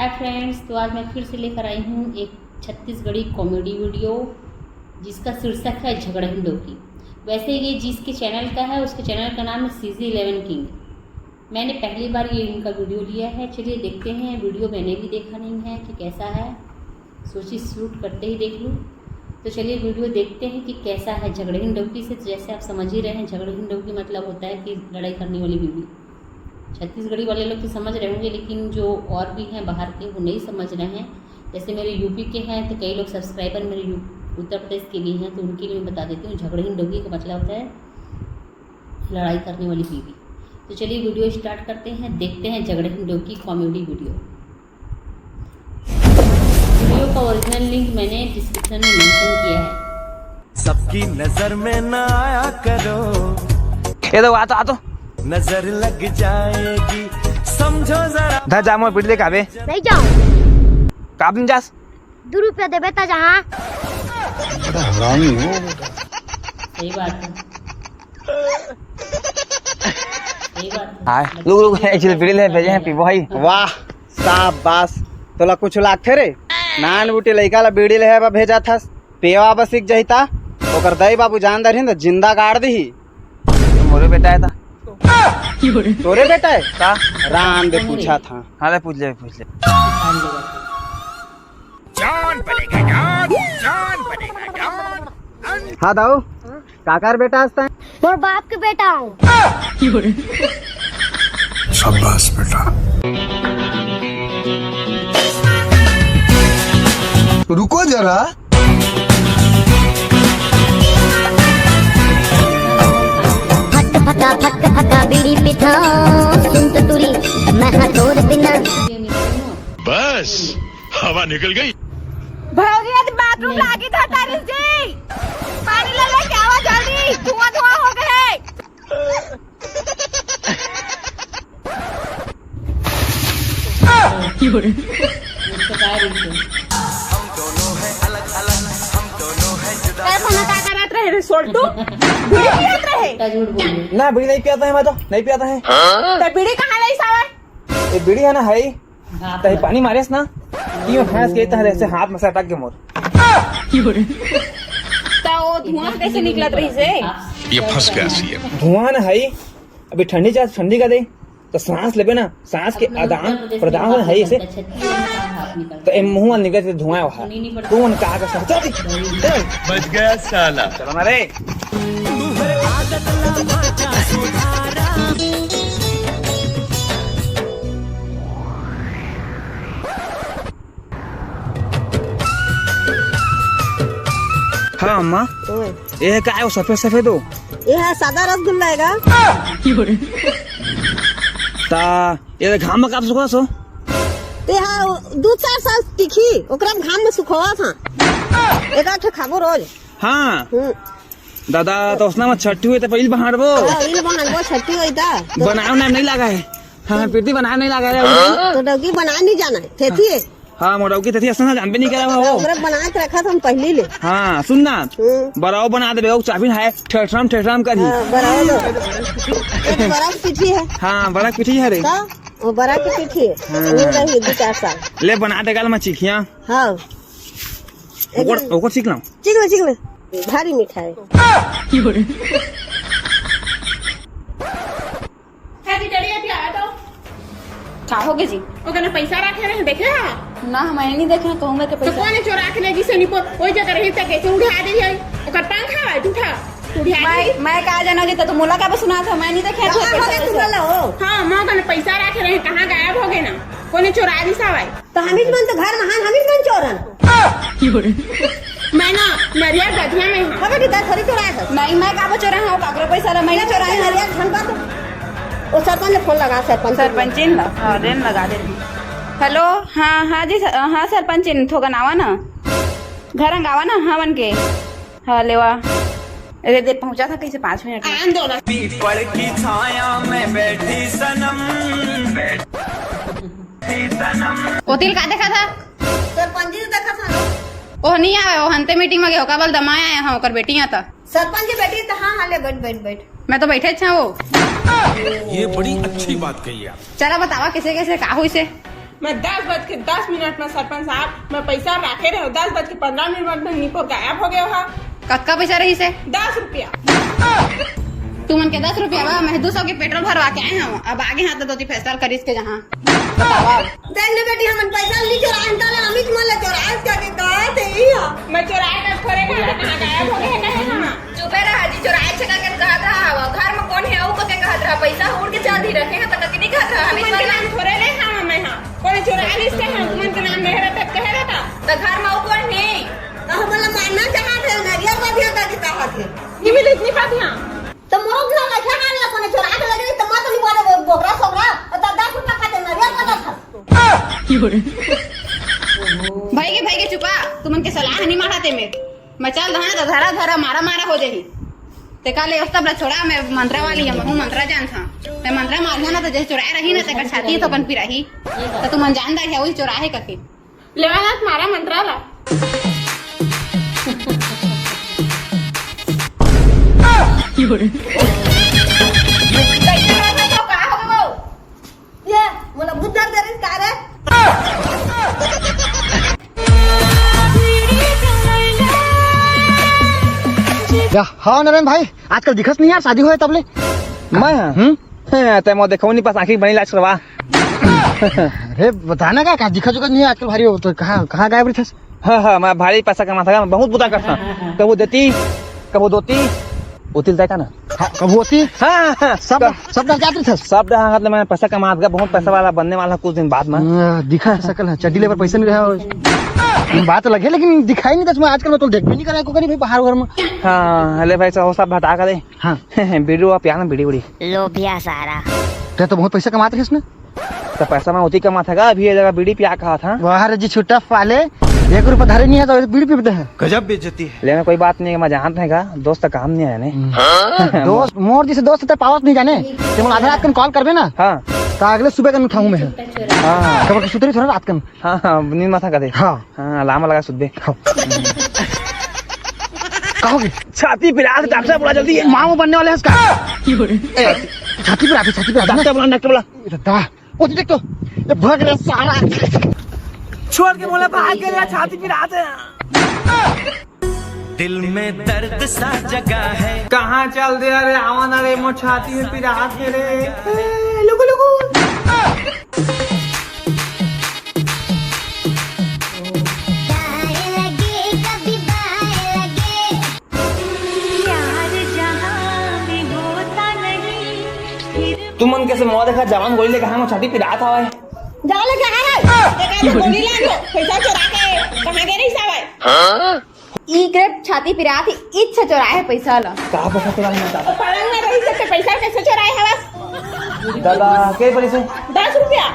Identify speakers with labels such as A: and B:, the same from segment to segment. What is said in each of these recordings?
A: Hi friends, तो आज मैं फिर से लेकर आई हूँ एक छत्तीसगढ़ी कॉमेडी वीडियो जिसका शीर्षक है झगड़ा हिंडो की। वैसे ये जिसके चैनल का है उसके चैनल का नाम है CG11 किंग। मैंने पहली बार ये इनका वीडियो लिया है। चलिए देखते हैं। वीडियो मैंने भी देखा नहीं है कि कैसा है, सोची शूट करते ही देख लूँ। तो चलिए वीडियो देखते हैं कि कैसा है झगड़े हिंडोकी से। जैसे आप समझ ही रहे हैं, झगड़े हिंडोकी मतलब होता है कि लड़ाई करने वाली बीवी। छत्तीसगढ़ी वाले लोग तो समझ रहे होंगे, लेकिन जो और भी हैं बाहर के वो नहीं समझ रहे हैं। जैसे मेरे यूपी के हैं तो कई लोग सब्सक्राइबर मेरे उत्तर प्रदेश के भी हैं, तो उनके लिए मैं बता देती हूँ। झगड़े हिंडोकी का मतलब होता है लड़ाई करने वाली बीवी। तो चलिए वीडियो स्टार्ट करते हैं, देखते हैं झगड़े हिंडोकी कॉमेडी वीडियो। वीडियो का ओरिजिनल लिंक मैंने डिस्क्रिप्शन में मेंशन किया है।
B: सबकी नजर में ना आया करो,
C: ये तो आ तो
B: नजर लग जाएगी, समझो जरा।
C: धर जा मोर पिटले काबे
D: नहीं जाऊं।
C: काब नहीं जास
D: 2 रुपया देबे ता जहाँ।
C: हरामी हो।
A: सही बात है, सही बात है।
C: हाय लोग एक्चुअली पिटले भेजे हैं पीबो भाई।
E: वाह शाबाश, तोला कुछ लागथे रे। नान बूटी लइका ला बीड़ी ले बा भेजा थस, पेवा बस सीख जहिता ओकर दई बाबू जान दरहिन त जिंदा गाड़ दही।
C: मोरे बेटा है था
E: तोरे बेटा है
C: का
E: राम दे पूछा था।
C: हां ले पूछ ले
B: जान बनेगा जान।
E: हाँ दाऊ काकार बेटा हंसता है।
D: मोर बाप के बेटा हूँ।
B: शाबाश बेटा। रुको जरा,
D: फक फका बीड़ी पिथा सुन तो तुरी मैं तोर बिना।
F: बस हवा निकल गई।
G: भौजी आज बाथरूम लागी था तारिस जी, पानी ले ले क्या हुआ जल्दी, धुआं धुआं हो गए।
D: खाना का
G: करत रहे रे सोल्टू, बीड़ी पियत रहे।
A: झूठ बोल रही
C: ना बीड़ी नहीं पियाता है, मैं तो नहीं पियाता है।
G: तो बीड़ी कहाँ लाई सावन?
C: ये बीड़ी है ना है
A: हाँ,
C: तही पानी मारेस ना क्यों भैंस के तरह ऐसे हाथ में से अटक के मोर।
G: तो वो धुआं कैसे निकलत रही से?
F: ये फंस गया सीएम।
C: धुआं ना है अभी ठंडी चाह ठंडी का दे तो सांस लेबे ना, सांस के आदान प्रदान है इसे तो ए मुंह में निकल धुआं वहा कौन कहा का सब चल
F: बच गया साला।
C: चलो ना रे। हाँ अम्मा, ये क्या है वो सफेद सफेद हो?
G: ये है सादा रसगुल्ला है।
C: ता ये घाम में कब सुखा सो?
G: ते हाँ 2-4 साल तिखी ओकरा में घाम में सुखवा था। एक आठ खाबो रोज।
C: हाँ दादा तो उसना में छठी हुई तो पहले बहार वो
G: इल बहन वो छठी होई था
C: बनाओ ना नहीं लगा है। हाँ प्रीति बनाया नहीं लगा है
G: तो डगी बना नहीं जाना है थेथी है।
C: हाँ मोड़ाऊ की थी असना जान भी नहीं करा वो
G: ओकरा बना के रखा था हम पहले ले।
C: हाँ सुनना बराव बना दे बेगो चाबी है ठेठराम कर ही।
G: बराबर एक बड़ा पिठी है।
C: हाँ बड़ा पीठी है रे,
G: तो वो बड़ा की पिठी है। वो रही 2-4 साल
C: ले बना दे गाल में चिखिया।
G: हाँ
C: ओकर सीख लाऊं।
G: चिक ले भारी मीठा है।
H: चाहोगे जी?
G: वो कहने पैसा रखे रहे देखे है
H: ना मैंने नहीं देखा, कहूँ मैं के
G: तो
H: पैसा।
G: कौन चोरा के ले जिसे निपो कोई जगह रही तक कैसे उड़ा दे है ओकर पंखा है झूठा उड़ा दे।
H: मैं कहा जाना जी तो मुला का सुना था, मैं नहीं देखा था पैसा।
G: हां मां कहने पैसा रखे रहे कहां गायब हो गए ना कोने चोरा दी सावाई तो हमीज मन तो घर महान हमीज मन चोरन। मैं ना नरिया गधिया में हूं हमें किधर थोड़ी चोरा था।
H: नहीं मैं का चोरा हूं, काकरो पैसा ला मैंने चोरा है।
G: नरिया ठंडा तो वो सरपंच ने फोन लगा
H: सरपंच इन रेन लगा दे। हेलो हाँ जी हाँ सरपंच इन थोगा नावा ना घर अंगावा ना हाँ मन के हाँ लेवा अरे दे पहुंचा था कैसे 5 मिनट में।
G: आंदोलन
B: पीपल की छाया में बैठी सनम,
H: वो तिल का देखा था?
G: सरपंच ने देखा था।
H: ओह नहीं आया, वो हंते मीटिंग में गया का बल दमाया आया हाँ ओकर बेटी आता।
G: सरपंच की बेटी तो हाँ ले बैठ
H: मैं तो बैठे अच्छा वो।
F: ये बड़ी अच्छी बात कही आप।
H: चला बतावा कैसे कैसे का हुई से।
G: मैं 10:10 में सरपंच साहब मैं पैसा रखे रहे 10:15 में निको गायब हो गया हा।
H: कक्का पैसा रही से
G: 10 रुपया
H: तू मन के 10 रुपया बा मैं 200 के पेट्रोल भरवा के आए हम अब आगे हाथ दो फैसला करिस के जहाँ बतावा
G: देख ले बेटी हम पैसा ली चोराए ताले हम ही तुम्हारे चोराए क्या के कहा थे मैं चोराए का थोड़े कहां गायब हो गए नहीं हम
H: चुपे रहा जी चोराए छका के कहा था घर में कौन है ऊ के कहा था पैसा उड़ के चांदी रखे हैं तो कतनी कहा था हम
G: मन के नाम थोड़े नहीं हम मैं हां कौन चोराए लिस्ट है मन के नाम नहीं रहता कह रहा था
H: तो घर में ऊ कौन है
G: तो हम मानना चाहते हैं नरिया बाधिया का कहा थे ये भी इतनी बातियां तो मोग ना लगा ना कोने चोरा के लगे तो मत नहीं बोले बोगरा सोगरा तो 10 रुपया खाते नरिया का था
H: भाई के चुपा तुमन के सलाह नहीं मारते मैं चल रहा तो धरा धरा मारा हो जाही ते काले तब छोड़ा मैं मंत्रा वाली है मैं मंत्रा जान था मैं मंत्रा मार ना तो जैसे चुराए रही ना तेकर छाती तो अपन पिराही तो तुम जानदार है वही चुराहे करके
G: लेवाना मारा मंत्रा ला ये मला बुद्धा दरिस का रे
E: या हाँ नरेंद्र भाई आजकल दिखस नहीं यार शादी हुए तबले
C: मैं ते मो देखो नहीं पास आंखी बनी लाज करवा
E: अरे बताना क्या दिखा जुखा नहीं है आजकल भारी हो तो कहाँ गायब रही थस
C: हाँ मैं भारी पैसा कमाता था मैं बहुत बुरा करता कबू देती कबू दोती उतिल जाता ना
E: कब होती
C: हाँ
E: सब जाती थस
C: सब मतलब मैं पैसा कमा गया बहुत पैसा वाला बनने वाला कुछ दिन बाद में
E: दिखा सकल है चड्डी लेबर पैसा नहीं रहा बात लगे लेकिन दिखाई नहीं था आजकल मैं तो देख भी नहीं करा को करी भाई बाहर घर में
C: हाँ अरे भाई वो सब हटा करे
E: हाँ
C: बीड़ी प्यार ना बीड़ी उड़ी
D: लोभिया सारा
E: तो बहुत पैसा कमाते थे इसने
C: तो पैसा मैं उती कमा था अभी ये जगह बीड़ी पिया कहा था
E: बाहर जी छुट्टा पाले 1 रुपया धारे नहीं है तो बीड़ी पीते हैं
F: गजब बेइज्जती है।
C: लेकिन कोई बात नहीं मैं जानता है दोस्त का काम नहीं है ने
E: दोस्त मोर जैसे दोस्त तो पावत नहीं जाने तुम आधा रात कॉल करबे ना
C: हाँ
E: तो अगले सुबह का उठाऊं मैं
C: हाँ
E: कब सुतरी थोड़ा रात का
C: हाँ नींद माथा कर दे
E: हाँ
C: हाँ अलार्म लगा सुबह
E: कहोगे
C: छाती पिला डॉक्टर बुला जल्दी
E: मामू बनने वाले हैं इसका छाती पे
C: डॉक्टर बुला
E: दा वो देख तो ये भाग रहा सारा
C: छोड़ के बोला भाग गया छाती पिला दे
B: दिल में दर्द सा जगह है।
C: कहाँ चल दे अरे आवन अरे मो छाती में पिला के रे
G: लुगु लुगु
C: तुम मन कैसे मुँह देखा जवान गोली लेकर हम छाती पिला था भाई
G: जाले कहां है गोली लागो पैसा चोरा के कहां गए नहीं सावे
H: ई ग्रेप छाती पिरा थी इच्छा चोराए पैसा ला
C: कहाँ पैसा चुरा है
G: पलंग में रही सकते पैसा कैसे चोराए है बस
C: दादा के पैसे
G: 10 रुपया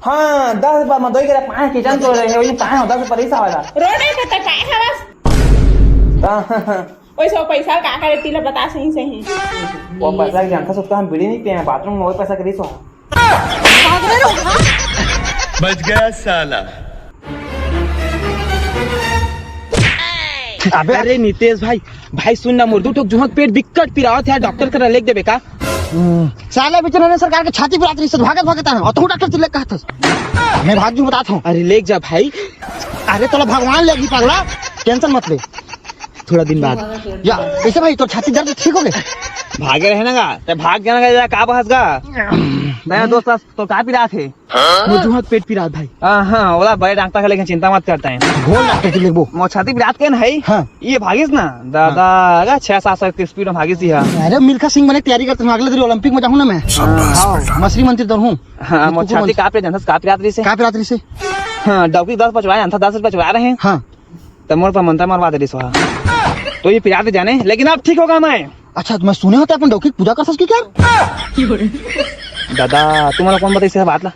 C: हाँ 10 रुपया मैं दो के 5 किचन तो रहे वही 5 होता तो पैसा वाला
G: रोड पे तो काय है बस वैसे पैसा का करे तिला बता सही
C: वो पैसा की जानता सबका हम बीड़ी नहीं पिए बाथरूम में वही पैसा करी सो
F: बच गया साला।
C: अबे अरे नितेश भाई सुन ना मुर्दू ठोक जुहक पेट बिकट पिरावत है डॉक्टर करा लेक देबे का
E: साले बेचारे सरकार के छाती पे आती भागता है और तू डॉक्टर से लेकर कहता मैं भाग जू बताता हूँ
C: अरे लेक जा भाई
E: अरे तो भगवान लेगी पागला टेंशन मत ले थोड़ा दिन बाद या कैसे भाई तो छाती दर्द ठीक हो गए
C: भागे रहना का भाग जाना का का बहस का मेरा दोस्त तो का पिरा थे
E: मुझे पेट पिरा भाई
C: हाँ ओला बड़े डॉक्टर का लेकिन चिंता मत करता है
E: घोल डॉक्टर के लेबो
C: मो छाती पिरात के है
E: हाँ
C: ये भागिस ना दादा अगर 6-7 की स्पीड में भागिस ही है
E: अरे मिल्खा सिंह बने तैयारी करते हूँ अगले दिन ओलंपिक में जाऊँ ना मैं मछली मंत्री तो हूँ
C: हाँ मो छाती का पिरात से
E: का पिरात से
C: हाँ डॉक्टर 10 पचवाए 10 रुपये चुरा रहे हैं
E: हाँ
C: तो मोर पर मंत्र मरवा दे सो तो ये पिराते जाने लेकिन अब ठीक होगा मैं
E: अच्छा तो मैं सुने होता अपन डॉक्टर पूजा कर सकती क्या
C: दादा तुम्हारा कौन बताइए बात ला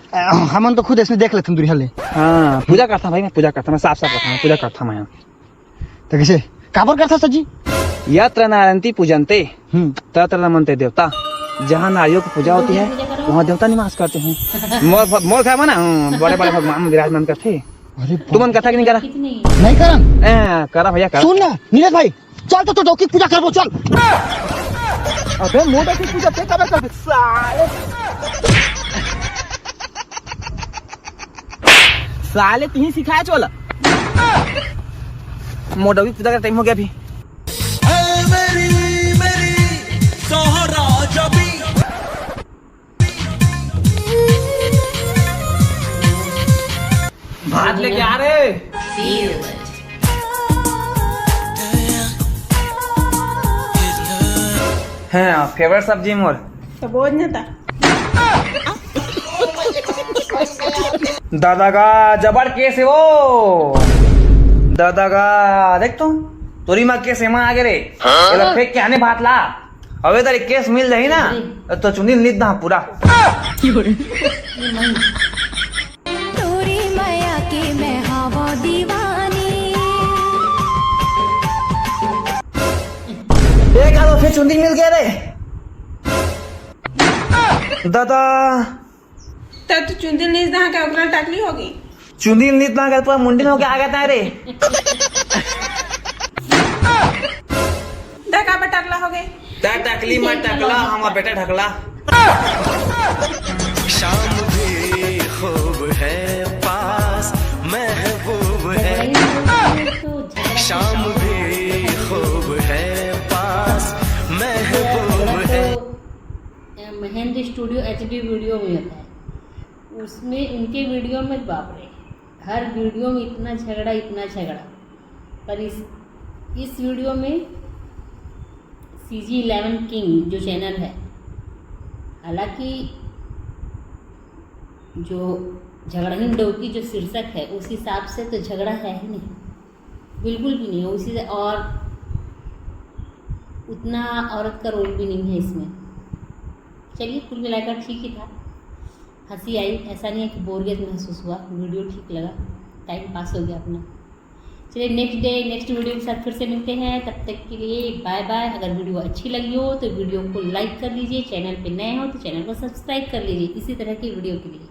E: हम तो खुद इसने देख लेते दूरी हले
C: हाँ पूजा करता भाई मैं पूजा करता मैं साफ करता पूजा करता मैं
E: तो कैसे काबर करता सर जी
C: यत्र नारायणती पूजनते तत्र नमन्ते देवता जहाँ नारियों की पूजा होती है वहाँ देवता निवास करते हैं मोर खाए ना बड़े बड़े भगवान विराजमान करते तुम मन कथा कि नहीं करा
E: नहीं
C: करा भैया करा
E: सुन ना नीरज भाई चल तो डॉक्टर पूजा करबो चल
C: अबे मोटा की पूजा पे कब कर साले साले तुही सिखाया चोला मोडवी पूजा का टाइम हो गया अभी। भात लेके आ रहे हैं फेवरेट सब्जी मोर
G: तो बोझ न था
C: दादा का जबर केस है वो दादा का देख तू तोरी माँ केस एमा आगे रे ये फेंक के आने भात ला अबे तेरे केस मिल रही ना तो चुनी लीद ना पूरा
D: तोरी माया की मैं हवा दीवानी
C: एक आदो फिर चुंदी मिल गया रे दादा
G: तब तो चुंदी नहीं जहाँ का उगला टकली होगी
C: चुंदी लीद ना कर पूरा मुंडी में होके आ गया था रे
G: देखा पे टकला हो गई
C: ता टकली मत टकला हमारा बेटा ढकला
B: शाम भी खूब है पास महबूब है शाम भी खूब है पास महबूब है।
A: महेंद्र स्टूडियो HD वीडियो में होता है उसमें उनके वीडियो में बाप रे हर वीडियो में इतना झगड़ा पर इस वीडियो में CG11 किंग जो चैनल है हालांकि जो झगड़हीन डोकी जो शीर्षक है उस हिसाब से तो झगड़ा है ही नहीं बिल्कुल भी नहीं है उसी से और उतना औरत का रोल भी नहीं है इसमें। चलिए कुल मिलाकर ठीक ही था हंसी आई ऐसा नहीं है कि बोरियत महसूस हुआ वीडियो ठीक लगा टाइम पास हो गया अपना। चलिए नेक्स्ट वीडियो के साथ फिर से मिलते हैं तब तक के लिए बाय बाय। अगर वीडियो अच्छी लगी हो तो वीडियो को लाइक कर लीजिए चैनल पे नए हो तो चैनल को सब्सक्राइब कर लीजिए इसी तरह की वीडियो के लिए।